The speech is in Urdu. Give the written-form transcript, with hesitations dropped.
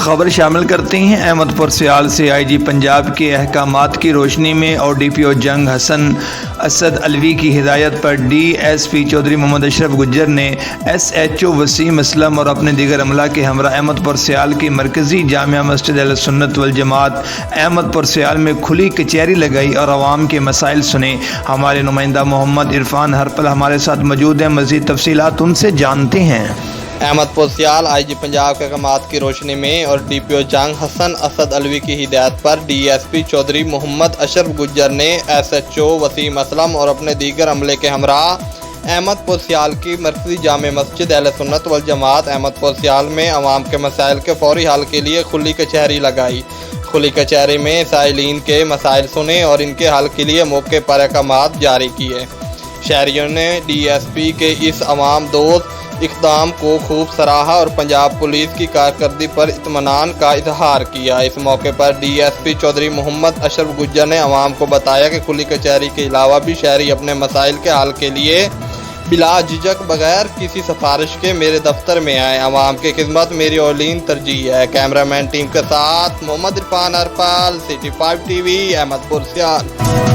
خبر شامل کرتے ہیں احمد پور سیال سے۔ آئی جی پنجاب کے احکامات کی روشنی میں اور ڈی پی او جنگ حسن اسد علوی کی ہدایت پر D S P Chaudhry Muhammad Ashraf Gujjar نے S H O Waseem Aslam اور اپنے دیگر عملہ کے ہمراہ احمد پور سیال کی مرکزی جامع مسجد اہل سنت والجماعت احمد پور سیال میں کھلی کچہری لگائی اور عوام کے مسائل سنے۔ ہمارے نمائندہ محمد عرفان ہرپل ہمارے ساتھ موجود ہیں، مزید تفصیلات ان سے جانتے ہیں۔ احمد پور سیال آئی جی پنجاب کے احکامات کی روشنی میں اور ڈی پی او جنگ حسن اسد علوی کی ہدایت پر D S P Chaudhry Muhammad Ashraf Gujjar نے S H O Waseem Aslam اور اپنے دیگر عملے کے ہمراہ احمد پور سیال کی مرکزی جامع مسجد اہل سنت والجماعت احمد پور سیال میں عوام کے مسائل کے فوری حل کے لیے کھلی کچہری لگائی۔ کھلی کچہری میں سائلین کے مسائل سنے اور ان کے حل کے لیے موقع پر احکامات جاری کیے۔ شہریوں نے ڈی ایس پی کے اس عوام دوست اقدام کو خوب سراہا اور پنجاب پولیس کی کارکردگی پر اطمینان کا اظہار کیا۔ اس موقع پر D S P Chaudhry Muhammad Ashraf Gujjar نے عوام کو بتایا کہ کھلی کچہری کے علاوہ بھی شہری اپنے مسائل کے حل کے لیے بلا جھجک بغیر کسی سفارش کے میرے دفتر میں آئیں۔ عوام کی خدمت میری اولین ترجیح ہے۔ کیمرہ مین ٹیم کے ساتھ محمد عرفان ہرپل، City 5 TV، احمد پور سیال۔